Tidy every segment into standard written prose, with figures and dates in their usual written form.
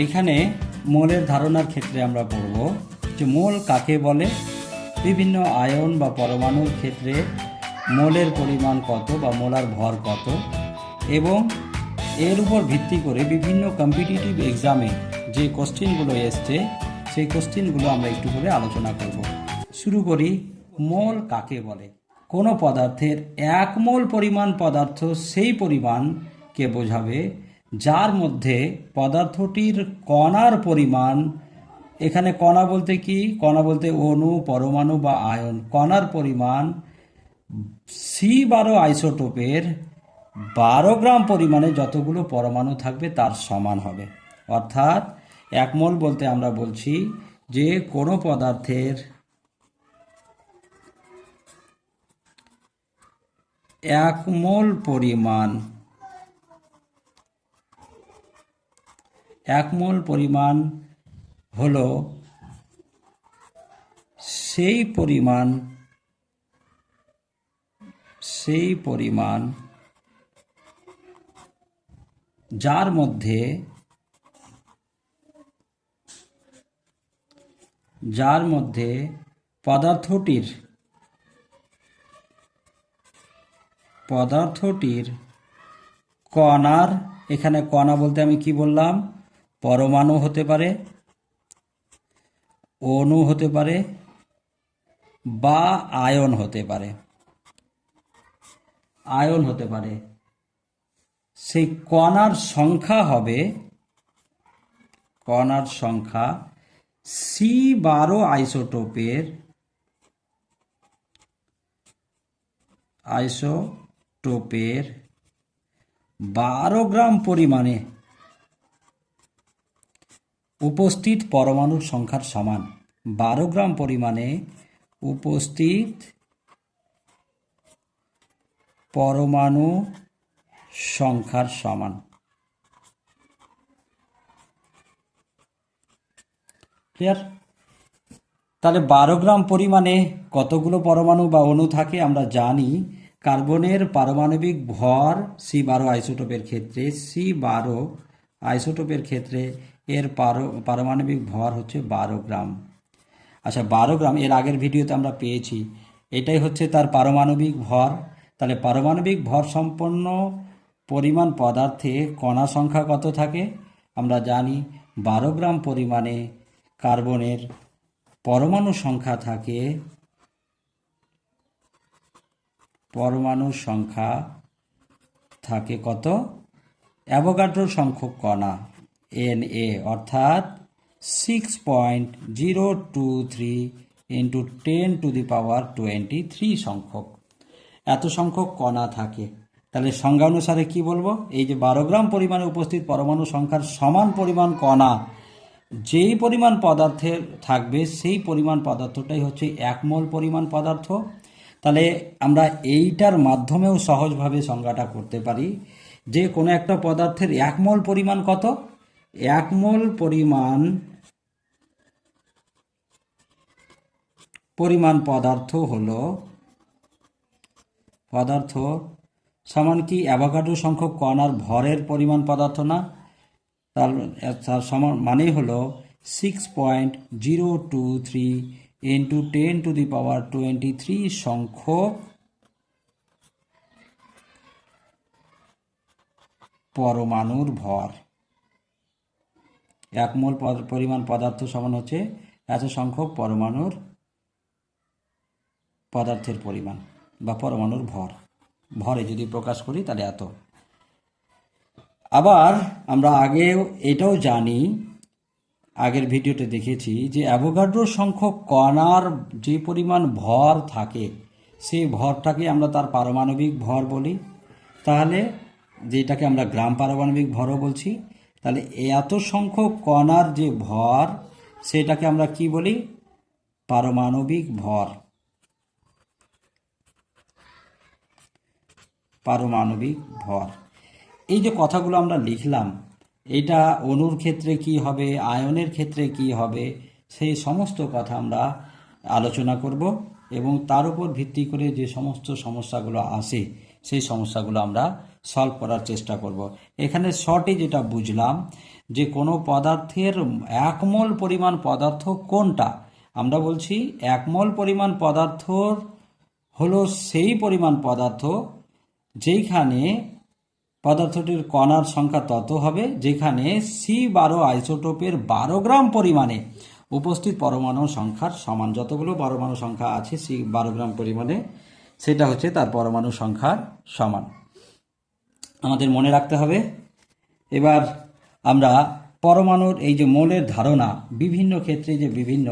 এখানে মোলের ধারণার ক্ষেত্রে আমরা পড়ব যে মোল কাকে বলে, বিভিন্ন আয়ন বা পরমাণুর ক্ষেত্রে মোলের পরিমাণ কত বা মোলার ভর কত, এবং এর উপর ভিত্তি করে বিভিন্ন কম্পিটিটিভ এক্সামে যে কোশ্চেনগুলো এসছে সেই কোশ্চেনগুলো আমরা একটু করে আলোচনা করব। শুরু করি। মোল কাকে বলে? কোনো পদার্থের 1 মোল পরিমাণ পদার্থ সেই পরিমাণকে বোঝাবে যার মধ্যে পদার্থটির কণার পরিমাণ, এখানে কণা বলতে কি? কণা বলতে অণু, পরমাণু বা আয়ন। কণার পরিমাণ C12 আইসোটোপের 12 গ্রাম পরিমাণে যতগুলো পরমাণু থাকবে তার সমান হবে। অর্থাৎ 1 মোল বলতে আমরা বলছি যে কোনো পদার্থের 1 মোল পরিমাণ, 1 মোল পরিমাণ হলো সেই পরিমাণ যার মধ্যে পদার্থটির কণার, এখানে কণা বলতে আমি কি বললাম? পরমাণু হতে পারে, অণু হতে পারে বা আয়ন হতে পারে। সেই কণার সংখ্যা হবে, C12 আইসোটোপের 12 গ্রাম পরিমাণে উপস্থিত পরমাণুর সংখ্যার সমান। 12 গ্রাম পরিমাণে উপস্থিত পরমাণু সংখ্যার সমান। ক্লিয়ার? তাহলে 12 গ্রাম পরিমাণে কতগুলো পরমাণু বা অণু থাকে আমরা জানি। কার্বনের পারমাণবিক ভর C12 আইসোটোপের ক্ষেত্রে, এর পারমাণবিক ভর হচ্ছে 12 গ্রাম। আচ্ছা, 12 গ্রাম এর আগের ভিডিওতে আমরা পেয়েছি, এটাই হচ্ছে তার পারমাণবিক ভর। তাহলে পারমাণবিক ভর সম্পন্ন পরিমাণ পদার্থে কণা সংখ্যা কত থাকে? আমরা জানি 12 গ্রাম পরিমাণে কার্বনের পরমাণু সংখ্যা থাকে কত? অ্যাভোগাড্রো সংখ্যক কণা Na, অর্থাৎ 6.023 × 10⁻23 সংখ্যক। এত সংখ্যক কণা থাকে। তাহলে সংজ্ঞা অনুসারে কি বলবো? এই যে 12 গ্রাম পরিমাণে উপস্থিত পরমাণু সংখ্যার সমান পরিমাণ কণা যেই পরিমাণ পদার্থের থাকবে সেই পরিমাণ পদার্থটাই হচ্ছে 1 মোল পরিমাণ পদার্থ। তাহলে আমরা এইটার মাধ্যমেও সহজভাবে সংজ্ঞাটা করতে পারি যে কোনো একটা পদার্থের 1 মোল পরিমাণ কত? 1 মোল পরিমাণ পদার্থ সমান কি অ্যাভোগাড্রো সংখ্যক কণার ভরের পরিমাণ পদার্থ না? তার সমান মানে হলো 6.023 × 10⁻23 সংখ্যক পরমাণুর ভর। 1 মোল পরিমাণ পদার্থ সমান হচ্ছে এত সংখ্যক পদার্থের পরিমাণ বা পরমাণুর ভরে যদি প্রকাশ করি তাহলে এত। আবার আমরা আগেও এটাও জানি, আগের ভিডিওতে দেখেছি যে অ্যাভোগাড্রো সংখ্যক কণার যে পরিমাণ ভর থাকে সেই ভরটাকে আমরা তার পারমাণবিক ভর বলি। তাহলে যেটাকে আমরা গ্রাম পারমাণবিক ভরও বলছি। তাহলে এত সংখ্যক কণার যে ভর সেটাকে আমরা কি বলি? পারমাণবিক ভর। এই যে কথাগুলো আমরা লিখলাম, এটা অণুর ক্ষেত্রে কি হবে, আয়নের ক্ষেত্রে কি হবে, সেই সমস্ত কথা আমরা আলোচনা করব এবং তার উপর ভিত্তি করে যে সমস্ত সমস্যাগুলো আসে সেই সমস্যাগুলো আমরা সলভ করার চেষ্টা করব। এখানে শর্টে যেটা বুঝলাম যে কোনো পদার্থের 1 মোল পরিমাণ পদার্থ কোনটা। আমরা বলছি 1 মোল পরিমাণ পদার্থ হলো সেই পরিমাণ পদার্থ যেখানে পদার্থটির কণার সংখ্যা তত হবে যেখানে C12 আইসোটোপের 12 গ্রাম পরিমাণে উপস্থিত পরমাণু সংখ্যার সমান। যতগুলো পরমাণু সংখ্যা আছে C12 গ্রাম পরিমাণে, সেটা হচ্ছে তার পরমাণু সংখ্যার সমান। আমাদের মনে রাখতে হবে। এবার আমরা পরমাণুর এই যে মোলের ধারণা বিভিন্ন ক্ষেত্রে যে বিভিন্ন,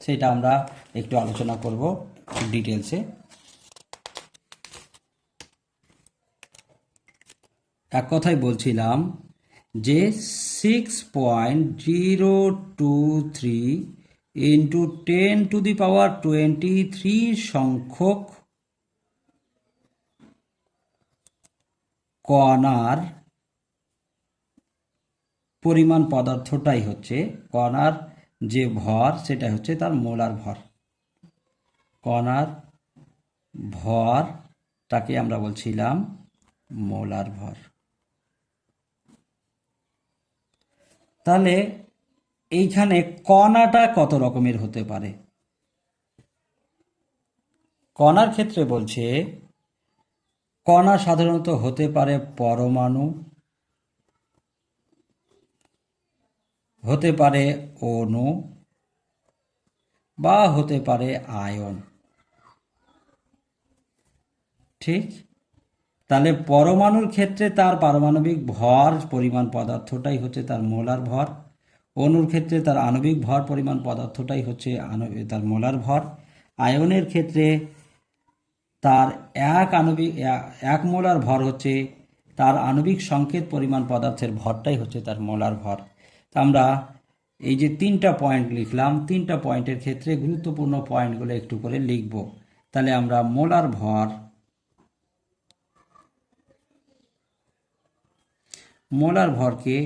সেটা আমরা একটু আলোচনা করব ডিটেলসে। এক কথাই বলছিলাম যে 6.023 ইন্টু 10⁻23 সংখ্যক কণার পরিমাণ পদার্থটাই হচ্ছে, কণার যে ভর সেটা হচ্ছে তার মোলার ভর। কণার ভরটাকে আমরা বলছিলাম মোলার ভর। তাহলে এইখানে কণাটা কত রকমের হতে পারে? কণার ক্ষেত্রে বলছে কণা সাধারণত হতে পারে পরমাণু, হতে পারে অণু, বা হতে পারে আয়ন। ঠিক? তাহলে পরমাণুর ক্ষেত্রে তার পারমাণবিক ভর পরিমাণ পদার্থটাই হচ্ছে তার মোলার ভর। অণুর ক্ষেত্রে তার আণবিক ভর পরিমাণ পদার্থটাই হচ্ছে তার মোলার ভর। আয়নের ক্ষেত্রে তার এক মোলার ভর হচ্ছে তার আণবিক সংকেত পরিমাণ পদার্থের ভরটাই হচ্ছে তার মোলার ভর। তা আমরা এই যে 3টা পয়েন্ট লিখলাম, 3টা পয়েন্টের ক্ষেত্রে গুরুত্বপূর্ণ পয়েন্টগুলো একটু করে লিখব। তাহলে আমরা মোলার ভরকে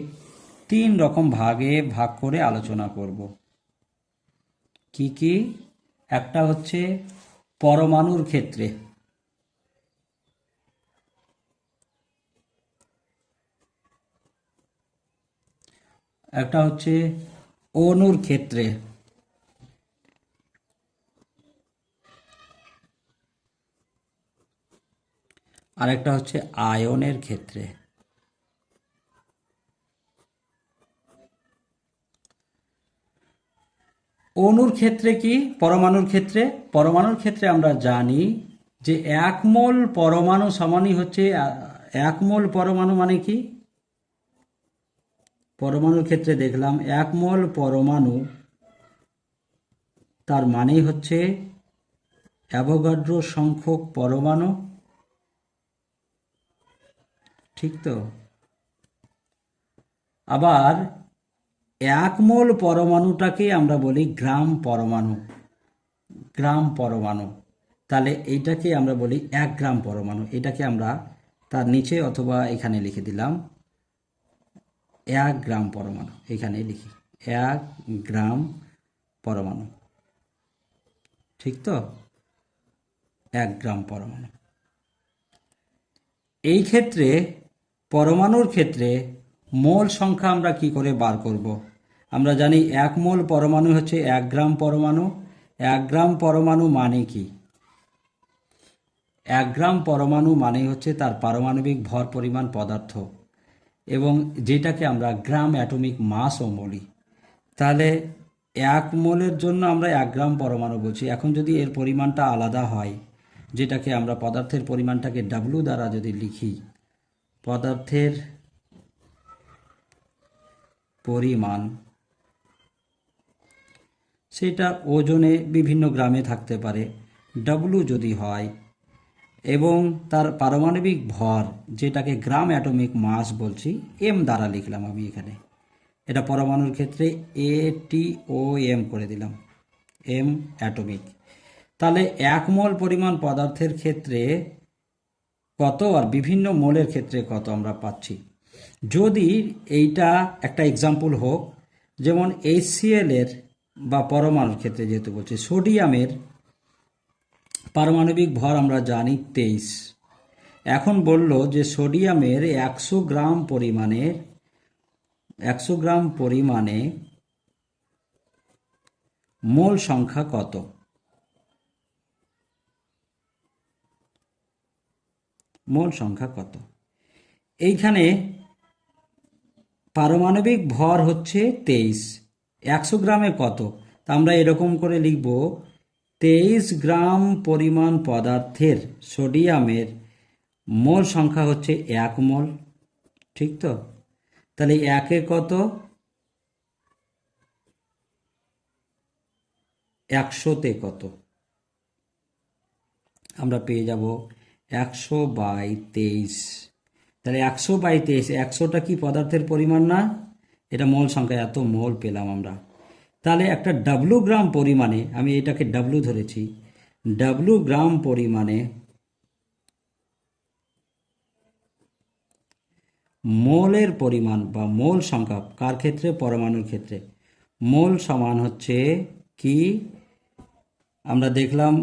3 রকম ভাগে ভাগ করে আলোচনা করব। কি কি? একটা হচ্ছে পরমাণুর ক্ষেত্রে, একটা হচ্ছে অণুর ক্ষেত্রে, আর একটা হচ্ছে আয়নের ক্ষেত্রে। অণুর ক্ষেত্রে কি? পরমাণুর ক্ষেত্রে আমরা জানি যে 1 মোল পরমাণু সমানই হচ্ছে 1 মোল পরমাণু মানে কি? পরমাণুর ক্ষেত্রে দেখলাম 1 মোল পরমাণু তার মানেই হচ্ছে অ্যাভোগাড্রো সংখ্যক পরমাণু। ঠিক তো? আবার 1 মোল পরমাণুটাকে আমরা বলি গ্রাম পরমাণু। তাহলে এইটাকে আমরা বলি 1 গ্রাম পরমাণু। এটাকে আমরা তার নিচে অথবা এখানে লিখে দিলাম 1 গ্রাম পরমাণু। এখানে লিখি 1 গ্রাম পরমাণু। ঠিক তো? 1 গ্রাম পরমাণু। এই ক্ষেত্রে পরমাণুর ক্ষেত্রে মোল সংখ্যা আমরা কি করে বার করব? আমরা জানি 1 মোল পরমাণু হচ্ছে 1 গ্রাম পরমাণু। 1 গ্রাম পরমাণু মানে কি? 1 গ্রাম পরমাণু মানে হচ্ছে তার পারমাণবিক ভর পরিমাণ পদার্থ, এবং যেটাকে আমরা গ্রাম অ্যাটমিক মাসও বলি। তাহলে 1 মোলের জন্য আমরা 1 গ্রাম পরমাণু বলছি। এখন যদি এর পরিমাণটা আলাদা হয়, যেটাকে আমরা পদার্থের পরিমাণটাকে W দ্বারা যদি লিখি, পদার্থের পরিমাণ সেটা ওজনে বিভিন্ন গ্রামে থাকতে পারে, W যদি হয়, এবং তার পারমাণবিক ভর যেটাকে গ্রাম অ্যাটমিক মাস বলছি, M দ্বারা লিখলাম আমি এখানে। এটা পরমাণুর ক্ষেত্রে ATOM করে দিলাম, M অ্যাটমিক। তাহলে 1 মোল পরিমাণ পদার্থের ক্ষেত্রে কত, আর বিভিন্ন মোলের ক্ষেত্রে কত আমরা পাচ্ছি। যদি এইটা একটা এক্সাম্পল হোক, যেমন HCl এর বা পরমাণুর ক্ষেত্রে যেহেতু বলছি, সোডিয়ামের পারমাণবিক ভর আমরা জানি 23। এখন বলল যে সোডিয়ামের 100 গ্রাম পরিমাণের 100 গ্রাম পরিমাণে মোল সংখ্যা কত? মোল সংখ্যা কত? এইখানে পারমাণবিক ভর হচ্ছে 23। 100 গ্রামে কত? তা আমরা এরকম করে লিখব, 23 গ্রাম পরিমাণ পদার্থের সোডিয়ামের মোল সংখ্যা হচ্ছে 1 মোল। ঠিক তো? তাহলে একে কত? 100তে কত? আমরা পেয়ে যাব 100/23। তাহলে 100/23, 100টা কি পদার্থের পরিমাণ না? এটা মোল সংখ্যা, এত মোল পেলাম আমরা। তাহলে একটা ডাব্লু গ্রাম পরিমাণে, আমি এটাকে ডাব্লু ধরেছি, ডাব্লু গ্রাম পরিমাণে মোলের পরিমাণ বা মোল সংখ্যা কার ক্ষেত্রে? পরমাণুর ক্ষেত্রে। মোল সমান হচ্ছে কি? আমরা দেখলাম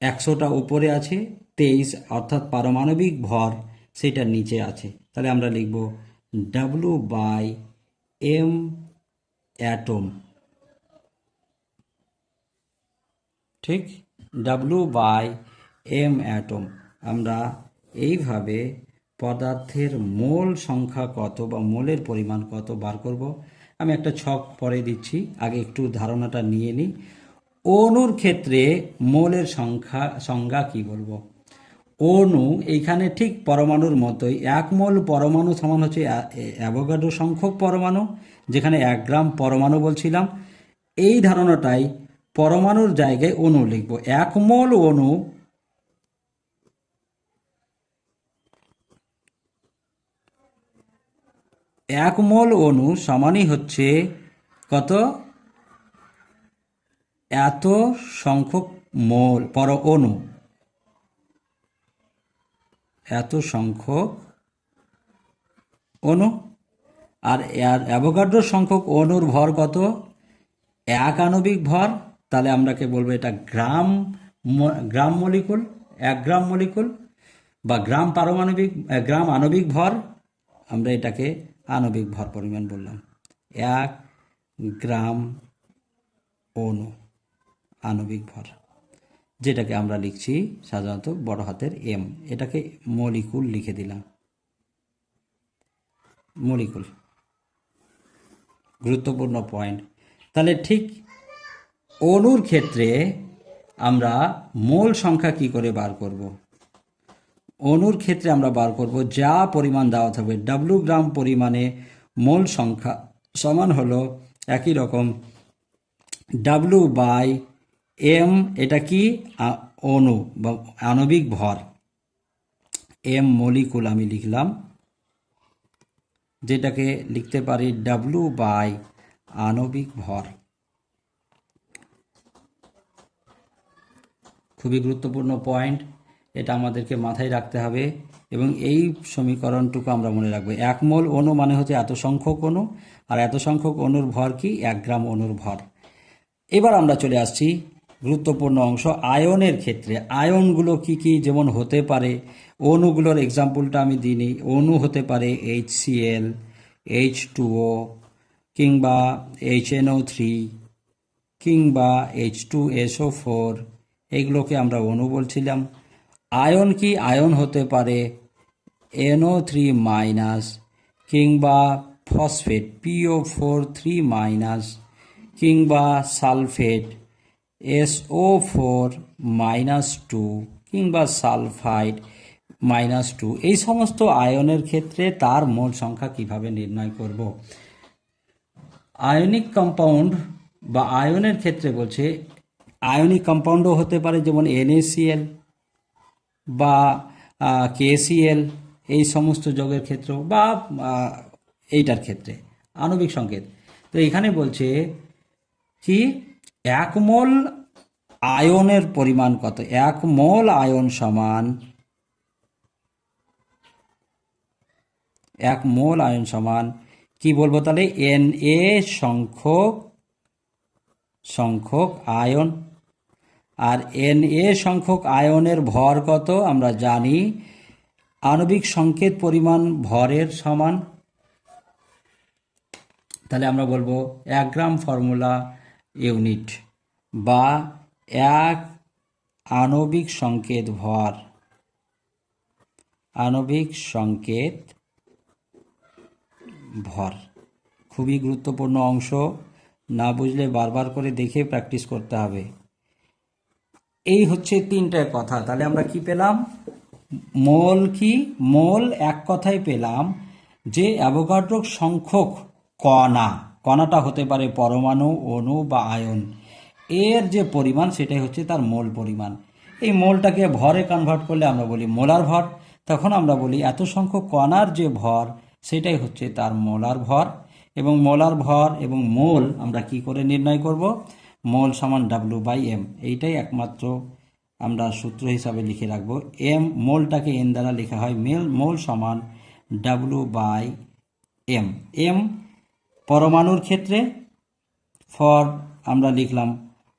100টা উপরে আছে, 23 অর্থাৎ পারমাণবিক ভর সেটা নিচে আছে। তাহলে আমরা লিখব W/m অ্যাটম। ঠিক, W/m অ্যাটম। আমরা এইভাবে পদার্থের মোল সংখ্যা কত বা মোলের পরিমাণ কত বার করব। আমি একটা ছক পরে দিচ্ছি, আগে একটু ধারণাটা নিয়ে নিই। অণুর ক্ষেত্রে মোলের সংজ্ঞা কি বলবো? অণু এইখানে ঠিক পরমাণুর মতোই, 1 মোল পরমাণু সমান হচ্ছে অ্যাভোগাড্রো সংখ্যক পরমাণু, যেখানে 1 গ্রাম পরমাণু বলছিলাম। এই ধারণাটাই পরমাণুর জায়গায় অণু লিখব। 1 মোল অণু সমানই হচ্ছে কত? এত সংখ্যক মোল অণু, এত সংখ্যক অণু। আর অ্যাভোগাড্রো সংখ্যক অণুর ভর কত? 1 আণবিক ভর। তাহলে আমরাকে বলবো এটা গ্রাম মলিকুল, 1 গ্রাম মলিকুল বা গ্রাম আণবিক ভর। আমরা এটাকে আণবিক ভর পরিমাণ বললাম। 1 গ্রাম অণু আণবিক ভর, যেটাকে আমরা লিখছি সাধারণত বড় হাতের M। এটাকে মলিকুল লিখে দিলাম, মলিকুল। গুরুত্বপূর্ণ পয়েন্ট। তাহলে ঠিক অণুর ক্ষেত্রে আমরা মোল সংখ্যা কি করে বার করব? অণুর ক্ষেত্রে আমরা বার করব যা পরিমাণ দেওয়া থাকবে, W গ্রাম পরিমাণে মোল সংখ্যা সমান হলো একই রকম W/m। এটা কি? অণু বা আণবিক ভর। M মলিকুল আমি লিখলাম, যেটাকে লিখতে পারি W/আণবিক ভর। খুবই গুরুত্বপূর্ণ পয়েন্ট, এটা আমাদেরকে মাথায় রাখতে হবে এবং এই সমীকরণটুকু আমরা মনে রাখবো। 1 মোল অণু মানে হচ্ছে এত সংখ্যক অণু, আর এত সংখ্যক অণুর ভর কি? 1 গ্রাম অণুর ভর। এবার আমরা চলে আসছি গুরুত্বপূর্ণ অংশ, আয়নের ক্ষেত্রে। আয়নগুলো কি কি যেমন হতে পারে, অণুগুলোর এক্সাম্পলটা আমি দিইনি। অণু হতে পারে HCl, H2O, কিংবা HNO3, কিংবা H2SO4, এইগুলোকে আমরা অণু বলছিলাম। আয়ন কি? আয়ন হতে পারে NO3-, কিংবা ফসফেট PO4-3-, কিংবা সালফেট SO4-2, কিংবা সালফাইড -2। এই সমস্ত আয়নের ক্ষেত্রে তার মোল সংখ্যা কিভাবে নির্ণয় করব? আয়নিক কম্পাউন্ড বা আয়নের ক্ষেত্রে বলছে, আয়নিক কম্পাউন্ডও হতে পারে যেমন NaCl বা KCl, এই সমস্ত যৌগের ক্ষেত্রেও, বা এইটার ক্ষেত্রে আণবিক সংকেত। তো এখানে বলছে কি 1 মোল আয়নের পরিমাণ কত? 1 মোল আয়ন সমান 1 মোল আয়ন সমান কি বলবো তাহলে? Na সংখ্যক আয়ন। আর Na সংখ্যক আয়নের ভর কত? আমরা জানি আণবিক সংকেত পরিমাণ ভরের সমান। তাহলে আমরা বলবো 1 গ্রাম ফর্মুলা ইউনিট বা 1 আণবিক সংকেত ভর। আণবিক সংকেত ভর খুবই গুরুত্বপূর্ণ অংশ, না বুঝলে বারবার করে দেখে প্র্যাকটিস করতে হবে। এই হচ্ছে 3টে কথা। তাহলে আমরা কি পেলাম? মোল কি? মোল এক কথায় পেলাম যে অ্যাভোগাড্রো সংখ্যক কণাটা হতে পারে পরমাণু, অণু বা আয়ন, এর যে পরিমাণ সেটাই হচ্ছে তার মোল পরিমাণ। এই মোলটাকে ভরে কনভার্ট করলে আমরা বলি মোলার ভর। তখন আমরা বলি এত সংখ্যক কণার যে ভর সেটাই হচ্ছে তার মোলার ভর। এবং মোলার ভর এবং মোল আমরা কি করে নির্ণয় করব? মোল সমান W/m, এইটাই একমাত্র আমরা সূত্র হিসাবে লিখে রাখব। এম মোলটাকে এন দ্বারা লেখা হয়, মোল সমান W/m। এম পরমাণুর ক্ষেত্রে, ফর আমরা লিখলাম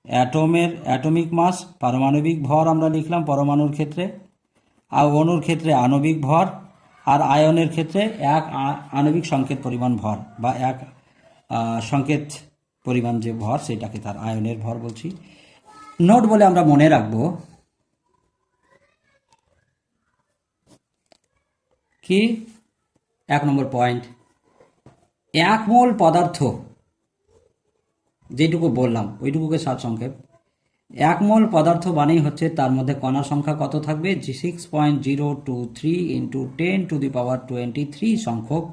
অ্যাটমিক মাস, পারমাণবিক ভর আমরা লিখলাম পরমাণুর ক্ষেত্রে, আর অণুর ক্ষেত্রে আণবিক ভর, আর আয়নের ক্ষেত্রে এক আণবিক সংকেত পরিমাণ ভর বা এক সংকেত পরিমাণ যে ভর সেটাকে তার আয়নের ভর বলছি। নোট বলে আমরা মনে রাখব কি? 1 নম্বর পয়েন্ট, 1 মোল পদার্থ যেটুকু বললাম ওইটুকুকে সারসংক্ষেপ। 1 মোল পদার্থ মানেই হচ্ছে তার মধ্যে কণার সংখ্যা কত থাকবে? 6.023 × 10⁻23 সংখ্যক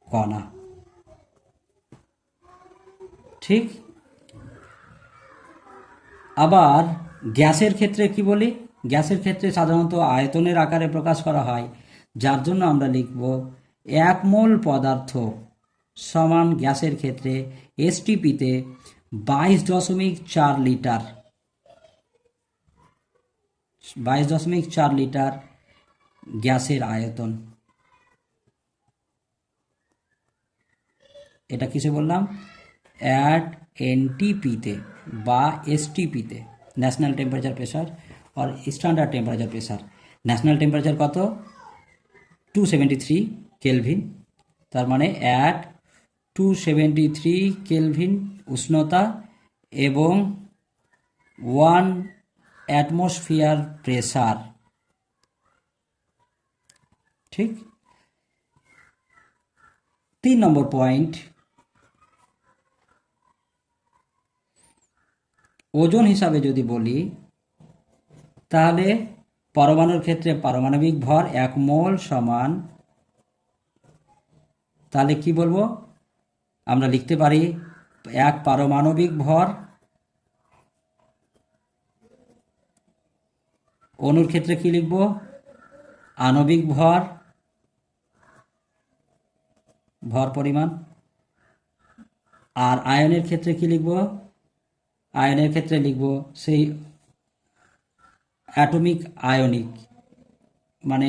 কণা। ঠিক। আবার গ্যাসের ক্ষেত্রে কি বলি? গ্যাসের ক্ষেত্রে সাধারণত আয়তনের আকারে প্রকাশ করা হয়, যার জন্য আমরা লিখব 1 মোল পদার্থ সমান গ্যাসের ক্ষেত্রে এসটিপিতে 22.4 লিটার। 22.4 লিটার গ্যাসের আয়তন। এটা কিসে বললাম? অ্যাট এনটিপিতে বা এসটিপিতে, ন্যাশনাল টেম্পারেচার প্রেসার আর standard temperature pressure. National temperature কত? 273 কেলভিন। তার মানে অ্যাট 273 কেলভিন উষ্ণতা এবং 1 অ্যাটমসফিয়ার প্রেসার। ঠিক। 3 নম্বর পয়েন্ট, ওজন হিসাবে যদি বলি তাহলে পরমাণুর ক্ষেত্রে পারমাণবিক ভর 1 মোল সমান, তাহলে কি বলবো? আমরা লিখতে পারি 1 পারমাণবিক ভর। অণুর ক্ষেত্রে কি লিখব? আণবিক ভর, ভর পরিমাণ। আর আয়নের ক্ষেত্রে কি লিখব? আয়নের ক্ষেত্রে লিখব সেই অ্যাটমিক আয়নিক, মানে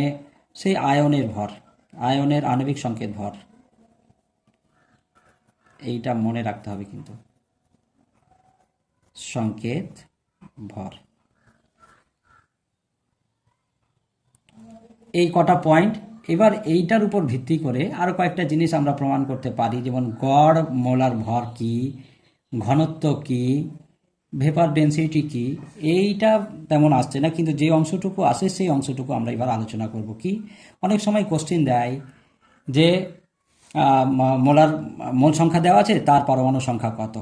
সেই আয়নের ভর, আয়নের আণবিক সংকেত ভর। এইটা মনে রাখতে হবে কিন্তু, সংকেত ভর। এই কটা পয়েন্ট। এবার এইটার উপর ভিত্তি করে আরও কয়েকটা জিনিস আমরা প্রমাণ করতে পারি, যেমন গড় মোলার ভর কি, ঘনত্ব কি, ভেপার ডেন্সিটি কি। এইটা তেমন আসছে না, কিন্তু যে অংশটুকু আসে সেই অংশটুকু আমরা এবার আলোচনা করব। কি? অনেক সময় কোশ্চেন দেয় যে মোল সংখ্যা দেওয়া আছে, তার পরমাণু সংখ্যা কত,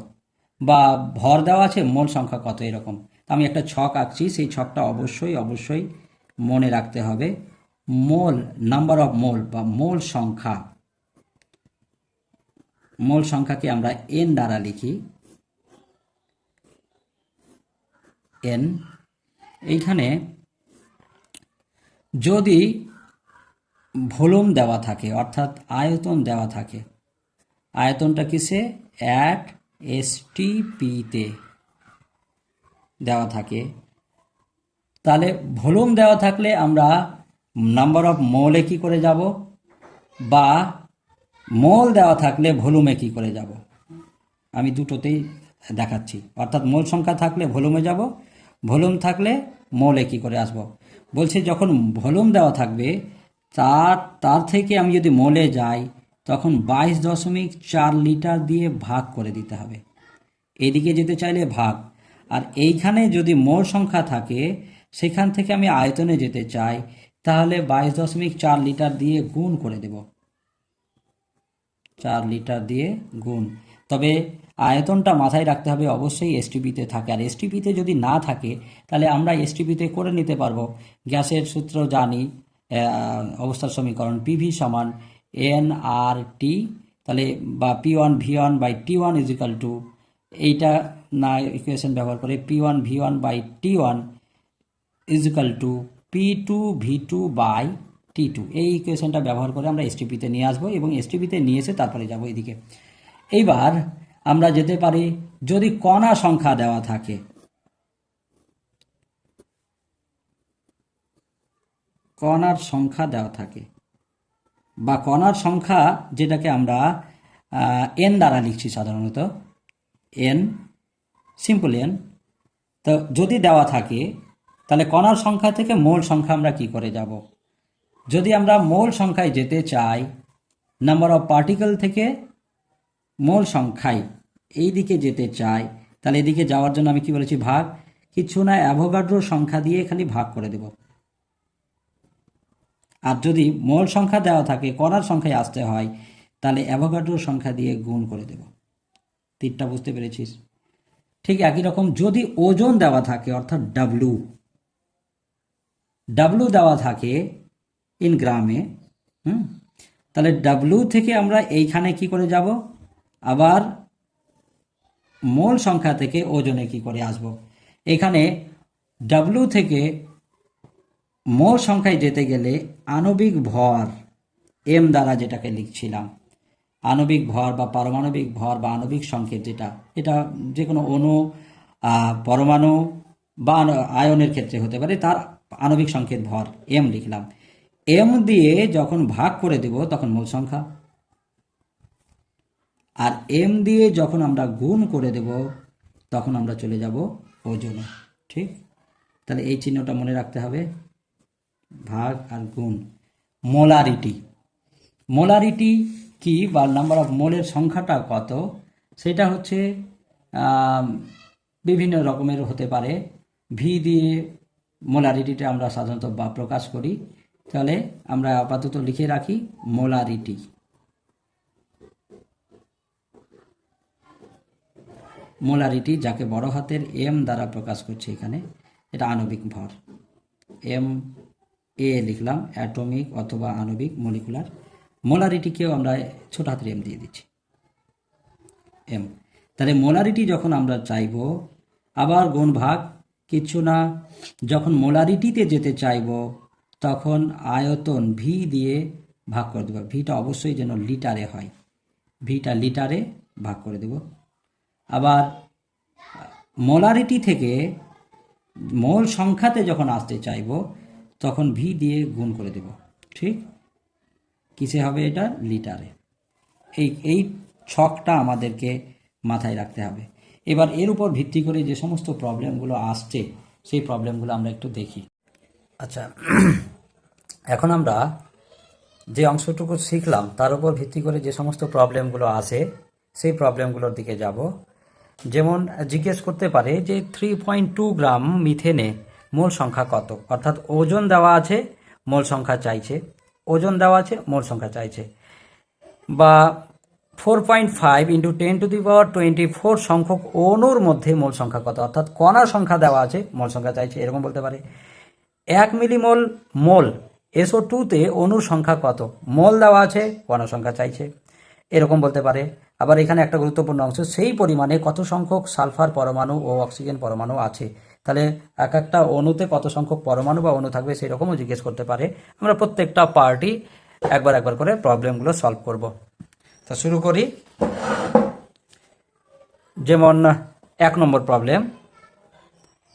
বা ভর দেওয়া আছে, মোল সংখ্যা কত, এরকম। আমি একটা ছক আঁকছি, সেই ছকটা অবশ্যই মনে রাখতে হবে। মোল, নাম্বার অফ মোল বা মোল সংখ্যা, মোল সংখ্যাকে আমরা এন দ্বারা লিখি। এন। এইখানে যদি ভলিউম দেওয়া থাকে, অর্থাৎ আয়তন দেওয়া থাকে, আয়তনটা কিসে? অ্যাট এসটিপিতে দেওয়া থাকে, তাহলে ভলিউম দেওয়া থাকলে আমরা নাম্বার অফ মোলে কি করে যাব, বা মোল দেওয়া থাকলে ভলিউমে কি করে যাব? আমি দুটোতেই দেখাচ্ছি। অর্থাৎ মোল সংখ্যা থাকলে ভলিউমে যাব, ভলিউম থাকলে মোলে কি করে আসব। বলছে যখন ভলিউম দেওয়া থাকবে তার থেকে আমি যদি মোলে যাই, তখন 22.4 লিটার দিয়ে ভাগ করে দিতে হবে। এদিকে যেতে চাইলে ভাগ, আর এইখানে যদি মোল সংখ্যা থাকে সেখান থেকে আমি আয়তনে যেতে চাই, তাহলে 22.4 লিটার দিয়ে গুণ করে দেব, 4 লিটার দিয়ে গুণ। তবে আয়তনটা মাথায় রাখতে হবে অবশ্যই এসটিপিতে থাকে, আর এসটিপিতে যদি না থাকে তাহলে আমরা এসটিপিতে করে নিতে পারবো। গ্যাসের সূত্র জানি, অবস্থার সমীকরণ পিভি সমান এন আর টি, তাহলে বা P1V1/T1 ইজিক্যাল টু, এইটা না ইকুয়েশন ব্যবহার করে P1V1/T1 ইজিক্যাল টু P2V2/T2, এই ইকুয়েশনটা ব্যবহার করে আমরা এসটিপিতে নিয়ে আসবো এবং এসটিপিতে নিয়ে এসে তারপরে যাব এদিকে। এইবার আমরা যেতে পারি যদি কণা সংখ্যা দেওয়া থাকে, কণার সংখ্যা দেওয়া থাকে বা কণার সংখ্যা যেটাকে আমরা এন দ্বারা লিখছি সাধারণত, এন, সিম্পল এন। তো যদি দেওয়া থাকে তাহলে কণার সংখ্যা থেকে মোল সংখ্যা আমরা কি করে যাব? যদি আমরা মোল সংখ্যায় যেতে চাই, নাম্বার অফ পার্টিকেল থেকে মোল সংখ্যায় এই দিকে যেতে চাই, তাহলে এদিকে যাওয়ার জন্য আমি কি বলেছি, ভাগ, কিছু না অ্যাভোগাড্রোর সংখ্যা দিয়ে খালি ভাগ করে দেব। আর যদি মোল সংখ্যা দেওয়া থাকে কণার সংখ্যায় আসতে হয়, তাহলে অ্যাভোগাড্রোর সংখ্যা দিয়ে গুণ করে দেব। তিনটা বুঝতে পেরেছিস? ঠিক একই রকম যদি ওজন দেওয়া থাকে, অর্থাৎ ডাব্লু দেওয়া থাকে ইন গ্রামে, তাহলে ডাব্লু থেকে আমরা এইখানে কি করে যাব, আবার মোল সংখ্যা থেকে ওজনে কি করে আসব। এখানে ডাব্লু থেকে মোল সংখ্যায় যেতে গেলে আণবিক ভর এম দ্বারা যেটাকে লিখছিলাম, আণবিক ভর বা পারমাণবিক ভর বা আণবিক সংকেত, যেটা এটা যে কোনো অণু, পরমাণু বা আয়নের ক্ষেত্রে হতে পারে, তার আণবিক সংকেত ভর এম লিখলাম। এম দিয়ে যখন ভাগ করে দেব তখন মোল সংখ্যা, আর এম দিয়ে যখন আমরা গুণ করে দেব তখন আমরা চলে যাব ওজনে। ঠিক, তাহলে এই চিহ্নটা মনে রাখতে হবে, ভাগ আর গুণ। মোলারিটি কি বা নাম্বার অফ মোলের সংখ্যাটা কত, সেটা হচ্ছে বিভিন্ন রকমের হতে পারে। ভি দিয়ে মোলারিটিটা আমরা সাধারণত বা প্রকাশ করি, তাহলে আমরা আপাতত লিখে রাখি মোলারিটি, যাকে বড় হাতের এম দ্বারা প্রকাশ করছে এখানে, এটা আণবিক ভর। এম এ লিখলাম, অ্যাটমিক অথবা আণবিক, মলিকুলার। মোলারিটিকেও আমরা ছোট হাতের এম দিয়ে দিচ্ছি, এম। তাহলে মোলারিটি যখন আমরা চাইব, আবার গুণ ভাগ, কিছু না, যখন মোলারিটিতে যেতে চাইব তখন আয়তন ভি দিয়ে ভাগ করে দেব। ভিটা অবশ্যই যেন লিটারে হয়, ভিটা লিটারে ভাগ করে দেব। আবার মোলারিটি থেকে মোল সংখ্যাতে যখন আসতে চাইব তখন ভি দিয়ে গুণ করে দেব। ঠিক, কিসে হবে এটা, লিটারে। এই ছকটা আমাদেরকে মাথায় রাখতে হবে। এবার এর উপর ভিত্তি করে যে সমস্ত প্রবলেমগুলো আসছে সেই প্রবলেমগুলো আমরা একটু দেখি। আচ্ছা, এখন আমরা যে অংশটুকু শিখলাম তার উপর ভিত্তি করে যে সমস্ত প্রবলেমগুলো আসে সেই প্রবলেমগুলোর দিকে যাব। যেমন জিজ্ঞেস করতে পারে যে 3.2 গ্রাম মিথেনে মোল সংখ্যা কত, অর্থাৎ ওজন দেওয়া আছে, মোল সংখ্যা চাইছে, ওজন দেওয়া আছে, মোল সংখ্যা চাইছে। বা 4.5 × 10⁻24 সংখ্যক অণুর মধ্যে মোল সংখ্যা কত, অর্থাৎ কণার সংখ্যা দেওয়া আছে, মোল সংখ্যা চাইছে, এরকম বলতে পারে। 1 মিলিমোল SO2-তে অণুর সংখ্যা কত, মোল দেওয়া আছে, কণার সংখ্যা চাইছে, এরকম বলতে পারে। আবার এখানে একটা গুরুত্বপূর্ণ অংশ, সেই পরিমাণে কত সংখ্যক সালফার পরমাণু ও অক্সিজেন পরমাণু আছে, তাহলে এক একটা অণুতে কত সংখ্যক পরমাণু বা অণু থাকবে সেই রকমও জিজ্ঞেস করতে পারে। আমরা প্রত্যেকটা পার্টি একবার করে প্রবলেমগুলো সলভ করব। তো শুরু করি। যেমন 1 নম্বর প্রবলেম,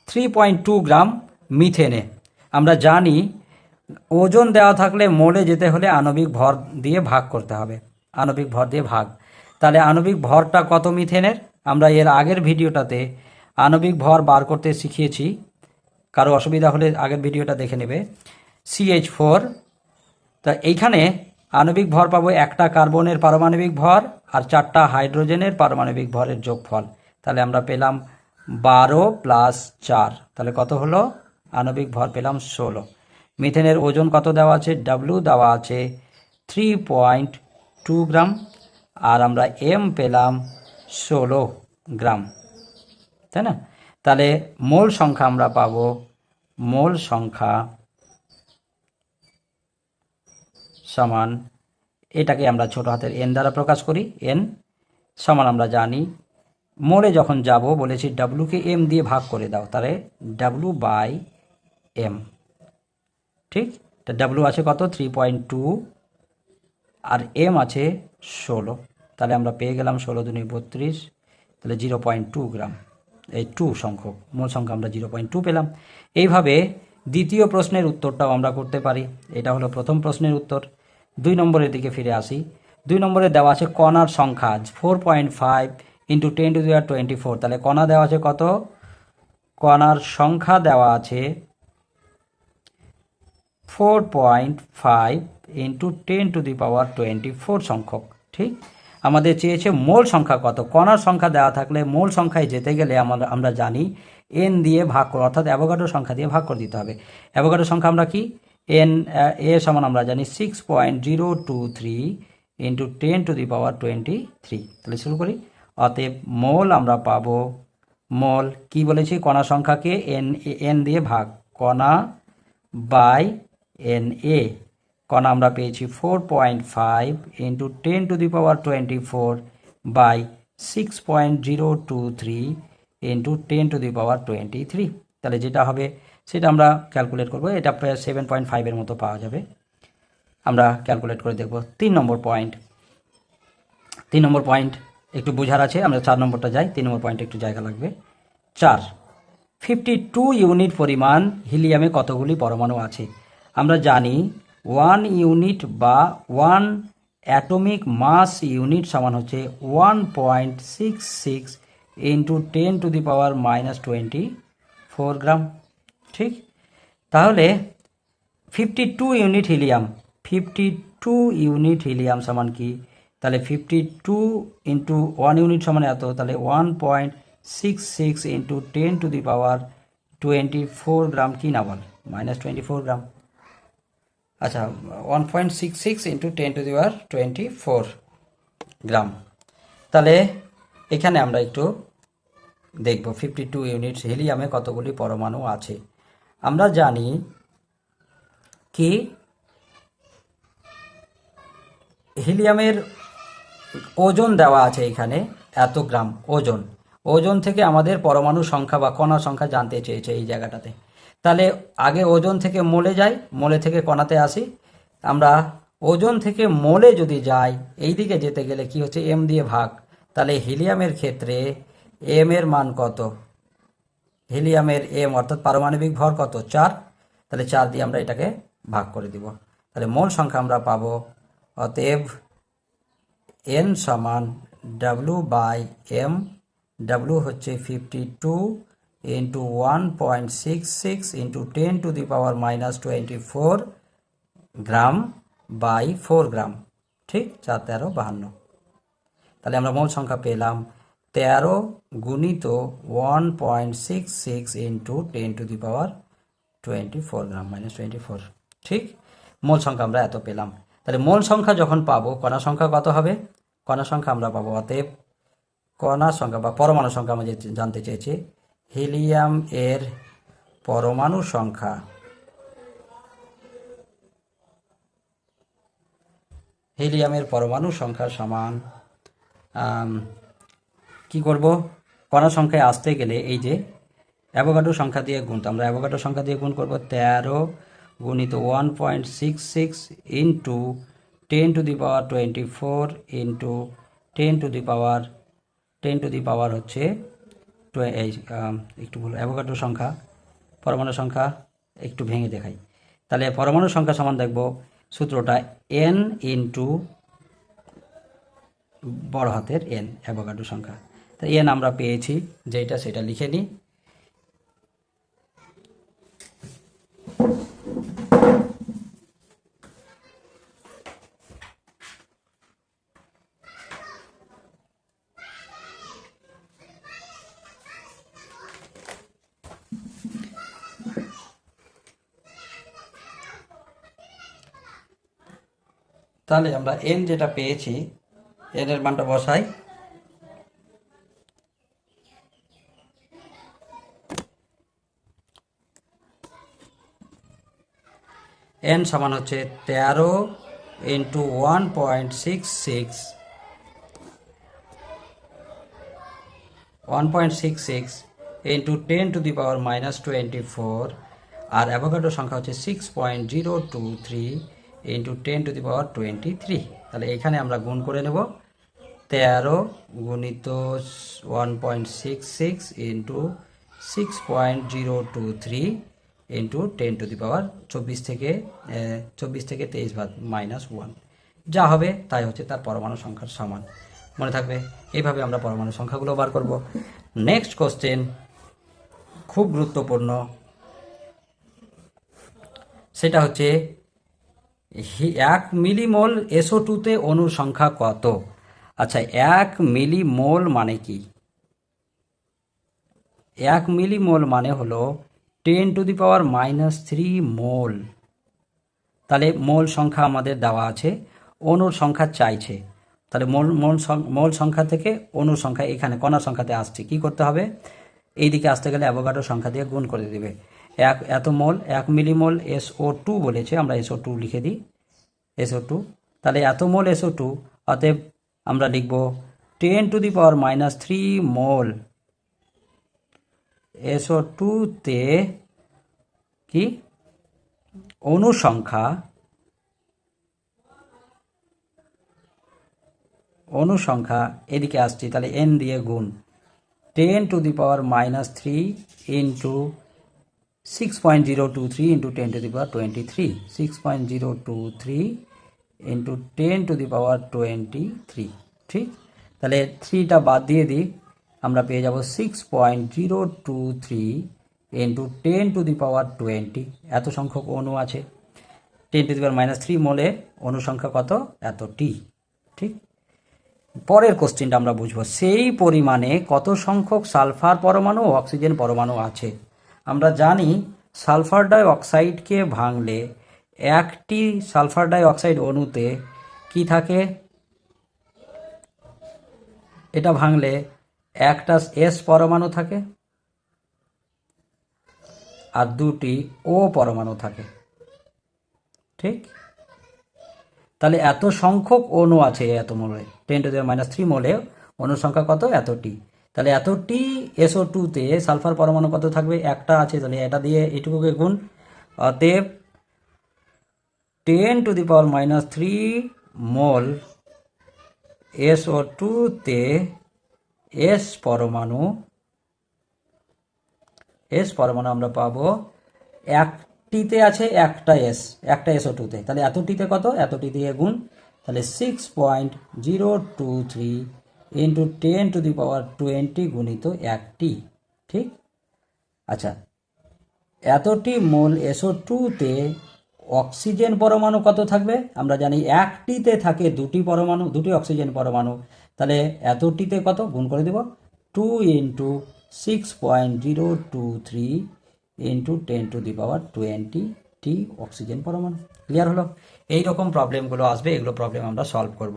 3.2 গ্রাম মিথেনে। আমরা জানি ওজন দেওয়া থাকলে মোলে যেতে হলে আণবিক ভর দিয়ে ভাগ করতে হবে, আণবিক ভর দিয়ে ভাগ। তাহলে আণবিক ভরটা কত মিথেনের, আমরা এর আগের ভিডিওটাতে আণবিক ভর বার করতে শিখিয়েছি, কারো অসুবিধা হলে আগের ভিডিওটা দেখে নেবে। CH4, তা এইখানে আণবিক ভর পাবো একটা কার্বনের পারমাণবিক ভর আর 4টা হাইড্রোজেনের পারমাণবিক ভরের যোগফল। তাহলে আমরা পেলাম 12 প্লাস 4, তাহলে কত হলো? আণবিক ভর পেলাম 16। মিথেনের ওজন কত দেওয়া আছে? ডাব্লু দেওয়া আছে 3.2 গ্রাম, আর আমরা এম পেলাম 16 গ্রাম, তাই না? তাহলে মোল সংখ্যা আমরা পাবো, মোল সংখ্যা সমান, এটাকে আমরা ছোট হাতের এন দ্বারা প্রকাশ করি। এন সমান আমরা জানি, মোলে যখন যাব বলেছি ডাব্লুকে এম দিয়ে ভাগ করে দাও, তাহলে ডাব্লু বাই এম, ঠিক? তা ডাব্লু আছে কত? 3.2, আর এম আছে 16, তাহলে আমরা পেয়ে গেলাম 16 দুনি 32, তাহলে 0.2 গ্রাম। এই 2 সংখ্যক, মোল সংখ্যা আমরা 0.2 পেলাম। এইভাবে দ্বিতীয় প্রশ্নের উত্তরটাও আমরা করতে পারি। এটা হলো প্রথম প্রশ্নের উত্তর। 2 নম্বরের দিকে ফিরে আসি। 2 নম্বরে দেওয়া আছে কণার সংখ্যা 4.5 ইন্টু 10⁻²৪, তাহলে কণা দেওয়া আছে কত? কণার সংখ্যা দেওয়া আছে 4.5 ইন্টু 10⁻²৪ সংখ্যক, ঠিক? আমাদের চেয়েছে মোল সংখ্যা কত। কণার সংখ্যা দেওয়া থাকলে মোল সংখ্যায় যেতে গেলে আমরা জানি এন দিয়ে ভাগ করে, অর্থাৎ অ্যাভোগাড্রো সংখ্যা দিয়ে ভাগ করে দিতে হবে। অ্যাভোগাড্রো সংখ্যা আমরা কি? এন এ সমান আমরা জানি 6.023 ইন্টু 10⁻23। তাহলে শুরু করি। অতএব মোল আমরা পাবো, মোল কি বলেছি? কণা সংখ্যাকে এন দিয়ে ভাগ, কণা বাই এন এ। কণা আমরা পেয়েছি 4.5 ইন্টু 10⁻24 বাই 6.023 ইন্টু 10⁻23। তাহলে যেটা হবে সেটা আমরা ক্যালকুলেট করব। এটা প্রায় 7.5 মতো পাওয়া যাবে। আমরা ক্যালকুলেট করে দেখব। 3 নম্বর পয়েন্ট, 3 নম্বর পয়েন্ট একটু বোঝার আছে, আমরা 4 নম্বরটা যাই। 3 নম্বর পয়েন্টে একটু জায়গা লাগবে। 4, 52 ইউনিট পরিমাণ হিলিয়ামে কতগুলি পরমাণু আছে? আমরা জানি 1 ইউনিট বা 1 অ্যাটমিক মাস ইউনিট সমান হচ্ছে 1.66 ইন্টু 10⁻24 গ্রাম, ঠিক? তাহলে 52 ইউনিট হিলিয়াম, 52 ইউনিট হিলিয়াম সমান কি? তাহলে 52 ইন্টু 1 ইউনিট সমান এত, তাহলে 1.66 ইন্টু 10⁻24 গ্রাম কি না বল? -24 গ্রাম। আচ্ছা, 1.66 ইন্টু 10⁻24 গ্রাম। তাহলে এখানে আমরা একটু দেখব 52 ইউনিট হিলিয়ামে কতগুলি পরমাণু আছে। আমরা জানি কি হিলিয়ামের ওজন দেওয়া আছে এখানে এত গ্রাম ওজন। ওজন থেকে আমাদের পরমাণু সংখ্যা বা কণা সংখ্যা জানতে চেয়েছে এই জায়গাটাতে। তাহলে আগে ওজন থেকে মোলে যাই, মোলে থেকে কণাতে আসি। আমরা ওজন থেকে মোলে যদি যাই, এই দিকে যেতে গেলে কি হচ্ছে? এম দিয়ে ভাগ। তাহলে হিলিয়ামের ক্ষেত্রে এম এর মান কত? হিলিয়ামের এম অর্থাৎ পারমাণবিক ভর কত? 4। তাহলে 4 দিয়ে আমরা এটাকে ভাগ করে দিব। তাহলে মোল সংখ্যা আমরা পাবো। অতএব এন সমান ডাব্লু বাই এম। ডাব্লু হচ্ছে 52 ইন্টু 1.66 ইন্টু 10⁻24 গ্রাম বাই 4 গ্রাম, ঠিক? 4 13 52। তাহলে আমরা মোল সংখ্যা পেলাম 13 গুণিত 1.66 ইন্টু 10⁻24 গ্রাম -24, ঠিক? মোল সংখ্যা আমরা এত পেলাম। তাহলে মোল সংখ্যা যখন পাবো, কণা সংখ্যা কত হবে? কণা সংখ্যা আমরা পাবো, অতএব কণা সংখ্যা বা পরমাণু সংখ্যা আমরা জানতে চেয়েছি। হিলিয়াম এর পরমাণু সংখ্যা, হিলিয়ামের পরমাণু সংখ্যা সমান কি করব? কণা সংখ্যায় আসতে গেলে এই যে অ্যাভোগাড্রো সংখ্যা দিয়ে গুণ, আমরা অ্যাভোগাড্রো সংখ্যা দিয়ে গুণ করব। 13 গুণিত 1.66 ইন্টু 10⁻24 ইন্টু 10⁻হচ্ছে এই একটু ভুল, অ্যাভোগাড্রো সংখ্যা পরমাণু সংখ্যা একটু ভেঙে দেখাই। তাহলে পরমাণু সংখ্যা সমান দেখব সূত্রটা এন ইন্টু বড় হাতের এন, অ্যাভোগাড্রো সংখ্যা। তো এন আমরা পেয়েছি যেটা, সেটা লিখে নিই। তাহলে আমরা n যেটা পেয়েছি n এর মানটা বসাই। n সমান হচ্ছে 13 ইন্টু 1.66 ইন্টু 10⁻⁻24, আর অ্যাভোগাড্রো সংখ্যা হচ্ছে 6.023 ইন্টু 10⁻23। তাহলে এখানে আমরা গুণ করে নেব 13 গুণিত 1.66 ইন্টু 6.023 ইন্টু 10⁻24 থেকে 23 বাদ -1, যা হবে তাই হচ্ছে তার পরমাণু সংখ্যার সমান। মনে থাকবে, এইভাবে আমরা পরমাণু সংখ্যাগুলো বার করব। নেক্সট কোশ্চেন খুব গুরুত্বপূর্ণ, সেটা হচ্ছে 1 মিলিমোল SO2 তে অণুর সংখ্যা কত? আচ্ছা, 1 মিলিমোল মানে কি? 1 মিলিমোল মানে হলো 10⁻³ মোল। তাহলে মোল সংখ্যা আমাদের দেওয়া আছে, অণুর সংখ্যা চাইছে। তাহলে মোল সংখ্যা থেকে অণুর সংখ্যা এখানে কণার সংখ্যাতে আসছে, কি করতে হবে? এই দিকে আসতে গেলে অ্যাভোগাড্রো সংখ্যা দিয়ে গুণ করে দেবে। এত মোল, 1 মিলিমোল SO2 বলেছে, আমরা SO2 লিখে দিই, SO2। তাহলে এত মোল SO2, অতএব আমরা লিখব 10⁻³ মোল SO2 তে কি অণু সংখ্যা এদিকে আসছে, তাহলে n দিয়ে গুণ 10⁻³ ইন্টু 6.023 ইন্টু 10⁻23, 6.023 ইন্টু 10⁻23। ঠিক, তাহলে 3টা বাদ দিয়ে দিই, আমরা পেয়ে যাব 6.023 ইন্টু 10⁻20। এত সংখ্যক অণু আছে, 10⁻³ মোলে অণু সংখ্যা কত? এতটি। ঠিক, পরের কোশ্চেনটা আমরা বুঝবো, সেই পরিমাণে কত সংখ্যক সালফার পরমাণু ও অক্সিজেন পরমাণু আছে? আমরা জানি সালফার ডাই অক্সাইডকে ভাঙলে একটি সালফার ডাই অক্সাইড অণুতে কি থাকে? এটা ভাঙলে একটা S পরমাণু থাকে আর 2টি O পরমাণু থাকে। ঠিক, তাহলে এত সংখ্যক অণু আছে এত মোলে, 10⁻³ মোলে অণুর সংখ্যা কত? এতটি। তাহলে এতটি SO2 তে সালফার পরমাণু কত থাকবে? একটা আছে, তাহলে এটা দিয়ে এটুকুকে গুণ। অতএব 10⁻³ মোল SO2 তে S পরমাণু আমরা পাবো, একটিতে আছে একটা SO2 তে, তাহলে এতটিতে কত? এতটি দিয়ে গুণ, তাহলে 6.023 ইন্টু 10⁻20 গুণিত একটি। ঠিক, আচ্ছা, এতটি মোল SO2 তে অক্সিজেন পরমাণু কত থাকবে? আমরা জানি একটিতে থাকে 2টি পরমাণু, 2টি অক্সিজেন পরমাণু, তাহলে এতটিতে কত? গুণ করে দেব 2 ইন্টু 6.023 ইন্টু 10⁻20 টি অক্সিজেন পরমাণু। ক্লিয়ার হলো? এইরকম প্রবলেমগুলো আসবে, এগুলো প্রবলেম আমরা সলভ করব।